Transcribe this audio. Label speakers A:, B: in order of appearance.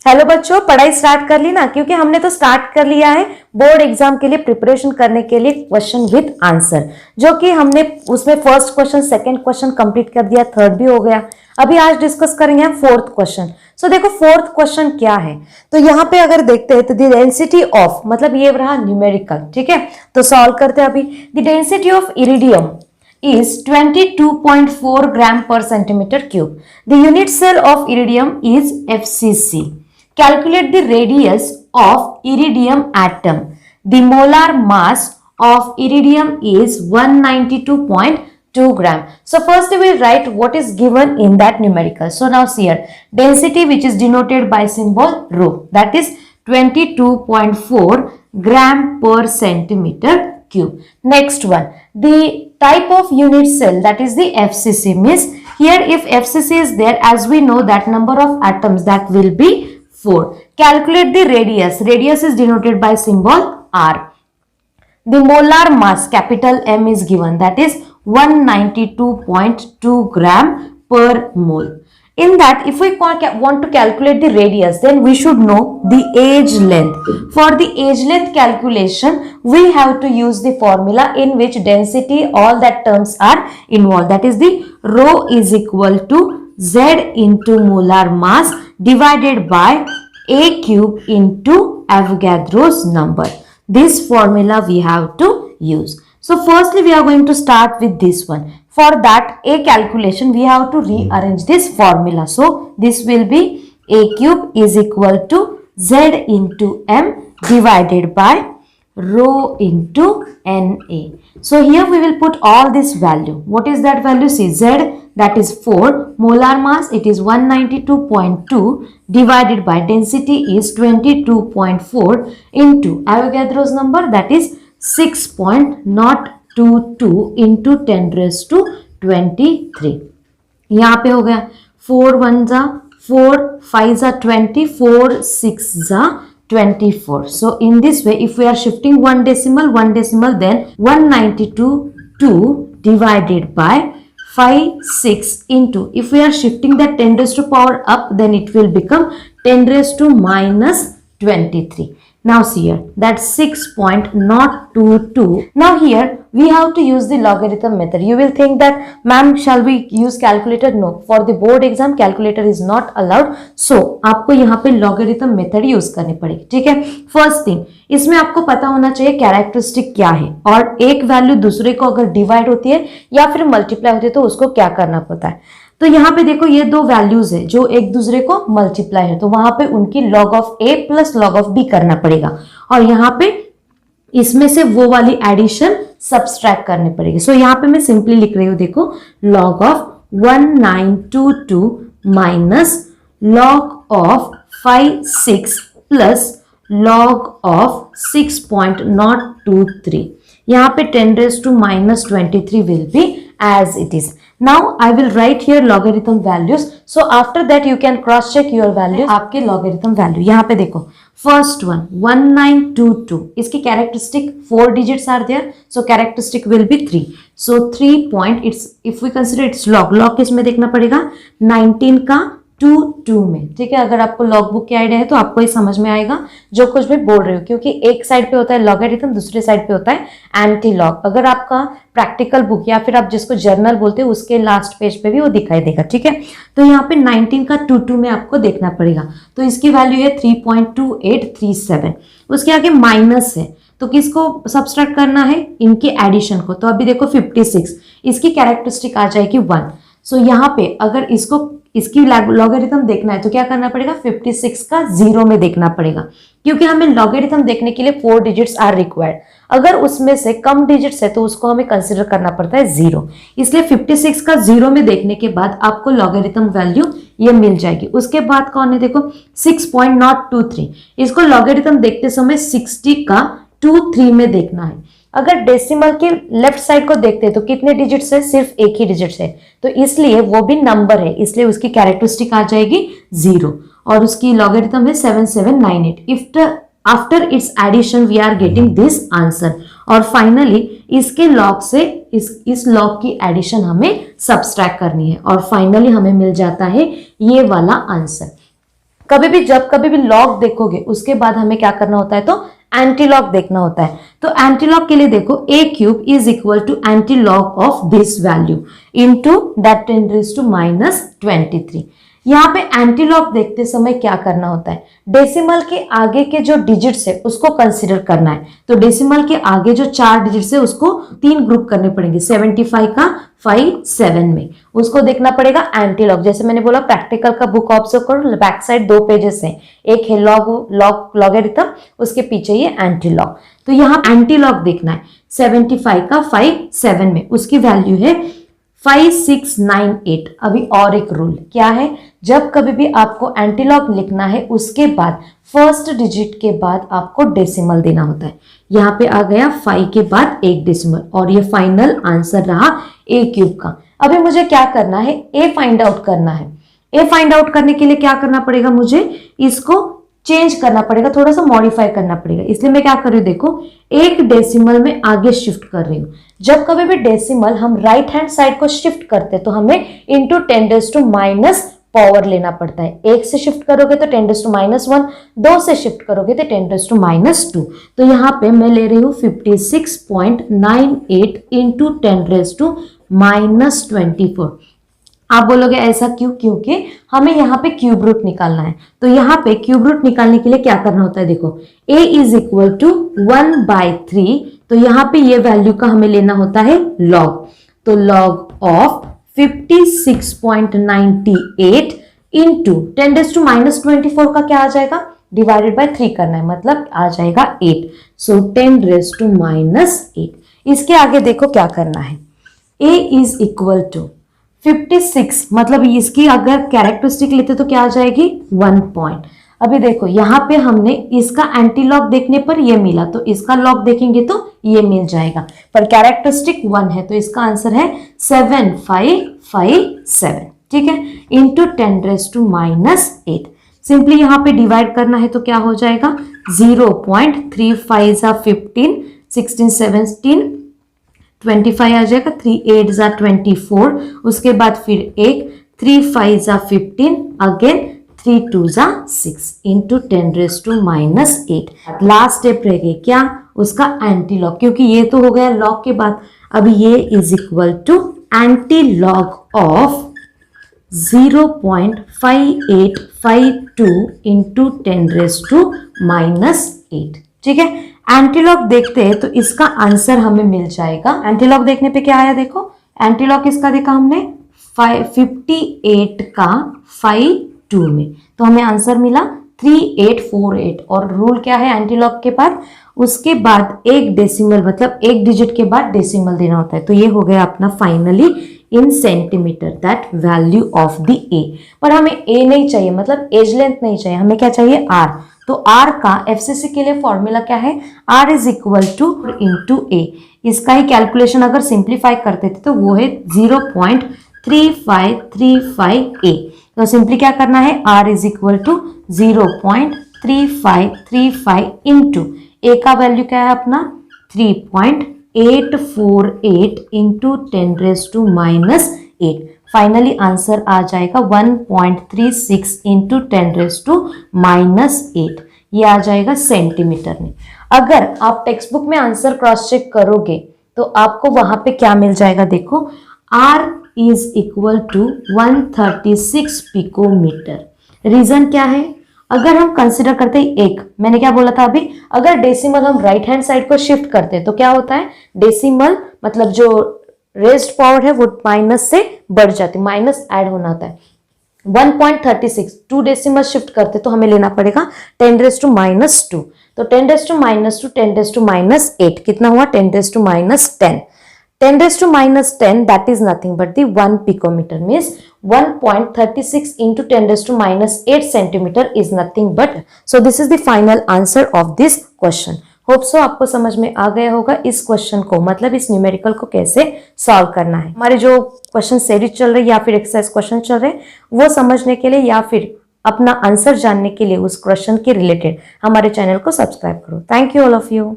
A: Hello बच्चों, पढ़ाई start कर ली ना? क्योंकि हमने तो स्टार्ट कर लिया है बोर्ड एग्जाम के लिए प्रिपरेशन करने के लिए क्वेश्चन विद आंसर, जो कि हमने उसमें first question, second question complete कर दिया, थर्ड भी हो गया। अभी आज डिस्कस करेंगे हम फोर्थ क्वेश्चन। सो देखो फोर्थ क्वेश्चन क्या है। तो यहाँ पे अगर देखते हैं तो द डेंसिटी ऑफ, मतलब ये रहा न्यूमेरिकल, ठीक है। तो सॉल्व करते हैं अभी। The density of iridium is 22.4 gram per centimeter cube. The unit cell of iridium is FCC. Calculate the radius of iridium atom. The molar mass of iridium is 192.2 gram. So first we will write what is given in that numerical. So now see here, density which is denoted by symbol rho, that is 22.4 gram per centimeter cube. Next one, the type of unit cell, that is the FCC, means here if FCC is there, as we know that number of atoms, that will be 4. Calculate the radius. Radius is denoted by symbol R. The molar mass, capital M, is given, that is 192.2 gram per mole. In that, if we want to calculate the radius, then we should know the age length. For the age length calculation, we have to use the formula in which density, all that terms are involved. That is the rho is equal to Z into molar mass divided by A cube into Avogadro's number. This formula we have to use. So firstly, we are going to start with this one. For that A calculation, we have to rearrange this formula. So this will be A cube is equal to Z into M divided by rho into Na. So here we will put all this value. What is that value? See, Z, that is 4. Molar mass, it is 192.2 divided by density is 22.4 into Avogadro's number, that is 6.022 into 10 raised to 23. यहाँ पे हो गया 4 1 जा 4, 5 जा 20, 4 6 जा 24. So in this way, if we are shifting one decimal, then 192.2 divided by 5 6 into, if we are shifting that 10 raised to power up, then it will become 10 raised to minus 23. Now see here, that's 6.022. Now here we have to use the logarithm method. You will think that, ma'am, shall we use calculator? No, for the board exam calculator is not allowed. So आपको यहाँ पे logarithm method use करनी पड़ेगी, ठीक है। First thing, इसमें आपको पता होना चाहिए कैरेक्टरिस्टिक क्या है, और एक वैल्यू दूसरे को अगर डिवाइड होती है या फिर मल्टीप्लाई होती है तो उसको क्या करना पड़ता है। तो यहाँ पे देखो ये दो वैल्यूज है जो एक दूसरे को मल्टीप्लाई है, तो वहां पे उनकी log of a plus log of b करना पड़ेगा, और यहाँ पे इसमें से वो वाली एडिशन सब्सट्रैक्ट करनी पड़ेगी। सो यहाँ पे मैं सिंपली लिख रही हूँ, देखो log of 1922 minus log of 5 6 plus log of 6.023. यहाँ पे 10 raised to minus 23 will be as it is. Now I will write here logarithm values. So after that you can cross check your value. आपके logarithm value यहाँ पे देखो, first one 1922, इसकी characteristic 4 digits are there, so characteristic will be 3. So 3 point, it's, if we consider its log किस में देखना पड़ेगा, 19 का 2 में, ठीक है। अगर आपको लॉग बुक की आइडिया है तो आपको ये समझ में आएगा जो कुछ भी बोल रही हो, क्योंकि एक साइड पे होता है लॉगरिथम, दूसरे साइड पे होता है एंटी लॉग। अगर आपका प्रैक्टिकल बुक या फिर आप जिसको जर्नल बोलते हैं उसके लास्ट पेज पे भी वो दिखाई देगा, ठीक है। तो यहाँ पे 19 का 2 में आपको देखना पड़ेगा, तो इसकी वैल्यू है 3.2837। उसके आगे माइनस है, तो किसको सब्सट्रैक्ट करना है, इनके एडिशन को। तो अभी देखो 56, इसकी कैरेक्टरिस्टिक आ जाएगी 1। सो यहाँ पे अगर इसकी लॉगरिथम देखना है तो क्या करना पड़ेगा, 56 का 0 में देखना पड़ेगा, क्योंकि हमें लॉगरिथम देखने के लिए 4 डिजिट्स आर रिक्वायर्ड। अगर उसमें से कम डिजिट्स है तो उसको हमें कंसिडर करना पड़ता है 0। इसलिए 56 का 0 में देखने के बाद आपको लॉगरिथम वैल्यू ये मिल जाएगी। उसके बाद कौन है, देखो 6.023, इसको लॉगरिथम देखते समय 60 का 23 में देखना है। अगर डेसिमल के लेफ्ट साइड को देखते हैं तो कितने डिजिट्स है, सिर्फ एक ही डिजिट्स है, तो इसलिए वो भी नंबर है, इसलिए उसकी कैरेक्टरिस्टिक आ जाएगी 0, और उसकी लॉगरिथम है 7798। After its addition we are getting this answer, और फाइनली इसके लॉग से इस लॉग की एडिशन हमें सब्सट्रैक्ट करनी है, और फाइनली हमें मिल जाता है ये वाला आंसर। कभी भी जब कभी भी लॉग देखोगे उसके बाद हमें क्या करना होता है, तो एंटी लॉग देखना होता है। तो एंटी लॉग के लिए देखो a cube is equal to antilog of this value into that 10⁻23। यहाँ पे एंटी लॉग देखते समय क्या करना होता है, डेसिमल के आगे के जो डिजिट्स है उसको कंसिडर करना है। तो डेसिमल के आगे जो 4 डिजिट्स है उसको 3 ग्रुप करने पड़ेंगे, 75 का 5 7 में, उसको देखना पड़ेगा एंटी लॉग। जैसे मैंने बोला प्रैक्टिकल का बुक ऑब्जर्व करो, बैक साइड 2 पेजेस हैं, एक है लॉगरिथम, उसके पीछे ये एंटी लॉग। तो यहाँ एंटी लॉग देखना है 75 का 5 7 में, उसकी वैल्यू है 5698। अभी और एक रूल क्या है, जब कभी भी आपको एंटीलॉग लिखना है उसके बाद फर्स्ट डिजिट के बाद आपको डेसिमल देना होता है। यहाँ पे आ गया 5 के बाद एक डेसिमल और ये फाइनल आंसर रहा a क्यूब का। अभी मुझे क्या करना है, a फाइंड आउट करना है। a फाइंड आउट करने के लिए क्या करना पड़ेगा, मुझे इसको चेंज करना पड़ेगा, थोड़ा सा मॉडिफाई करना पड़ेगा। इसलिए मैं क्या कर रही हूँ, देखो एक डेसिमल में आगे शिफ्ट कर रही हूँ। जब कभी भी डेसिमल हम राइट हैंड साइड को शिफ्ट करते हैं तो हमें इंटू 10⁻⁻ पावर लेना पड़ता है। 1 से शिफ्ट करोगे तो 10⁻⁻1, 2 से शिफ्ट करोगे तो 10⁻2। तो यहाँ पे मैं ले रही हूँ 56.98 इंटू 10⁻24। आप बोलोगे ऐसा क्यों, क्योंकि हमें यहाँ पे क्यूब रूट निकालना है। तो यहाँ पे क्यूब रूट निकालने के लिए क्या करना होता है, देखो a इज इक्वल टू 1/3। तो यहाँ पे ये वैल्यू का हमें लेना होता है लॉग। तो लॉग ऑफ 56.98 इंटू 10⁻24 का क्या आ जाएगा, डिवाइडेड बाय 3 करना है, मतलब आ जाएगा 8। सो 10⁻8। इसके आगे देखो क्या करना है, a इज इक्वल टू 56, मतलब इसकी अगर कैरेक्टरिस्टिक लेते तो क्या आ जाएगी 1 पॉइंट। अभी देखो यहाँ पे हमने इसका एंटी लॉग देखने पर ये मिला, तो इसका लॉग देखेंगे तो ये मिल जाएगा, पर कैरेक्टरिस्टिक 1 है तो इसका आंसर है 7557। ठीक है, इंटू 10⁻8। सिंपली यहाँ पे डिवाइड करना है तो क्या हो जाएगा 0.35 = 15, 16 17 25 आ जाएगा, 3 8 = 24। उसके बाद फिर एक 3 5 = 15, अगेन 3 2 = 6 इंटू 10⁻8। लास्ट स्टेप रह गई क्या, उसका एंटी लॉग, क्योंकि ये तो हो गया लॉग के बाद। अभी ये is equal to antilog of 0.5852 into 10⁻8। ठीक है, एंटीलॉग देखते हैं तो इसका आंसर हमें मिल जाएगा। एंटीलॉग देखने पे क्या आया, देखो एंटीलॉग इसका देखा हमने 58 का 52 में, तो हमें आंसर मिला 3848। और रूल क्या है एंटीलॉग के बाद, उसके बाद एक डेसिमल, मतलब एक डिजिट के बाद डेसिमल देना होता है। तो ये हो गया अपना finally in centimetre that value of the ए। पर हमें ए नहीं चाहिए, मतलब एज लेंथ नहीं चाहिए, हमें क्या चाहिए आर। तो आर का एफसीसी के लिए फॉर्मूला क्या है, R is equal to into A. इसका ही कैलकुलेशन अगर सिंप्लीफाई करते थे तो वो है 0.3535 ए। तो सिंपली क्या करना है, R is equal to 0.3535 into A का वैल्यू क्या है अपना 3.848 इंटू 10⁻8। फाइनली आंसर आ जाएगा 1.36 इंटू 10⁻8। ये आ जाएगा सेंटीमीटर में। अगर आप टेक्स्ट बुक में आंसर क्रॉस चेक करोगे तो आपको वहां पे क्या मिल जाएगा, देखो R is equal to 136 picometre. Reason क्या है, अगर हम कंसिडर करते हैं एक, मैंने क्या बोला था अभी, अगर डेसिमल हम राइट हैंड साइड को शिफ्ट करते हैं तो क्या होता है, डेसिमल मतलब जो रेज्ड पावर है वो माइनस से बढ़ जाती है, माइनस ऐड होना होता है। 1.36 2 डेसिमल शिफ्ट करते तो हमें लेना पड़ेगा 10⁻²। तो 10⁻², 10⁻8 कितना हुआ 10⁻10। 10⁻10 that is nothing but the 1 picometer, means 1.36 into 10⁻8 centimeter is nothing but. So this is the final answer of this question. Hope so आपको समझ में आ गया होगा इस क्वेश्चन को, मतलब इस न्यूमेरिकल को कैसे सॉल्व करना है। हमारे जो क्वेश्चन सीरीज चल रही है या फिर एक्सरसाइज क्वेश्चन चल रहे हैं वो समझने के लिए या फिर अपना आंसर जानने के लिए उस क्वेश्चन के रिलेटेड हमारे चैनल को सब्सक्राइब करो। Thank you all of you.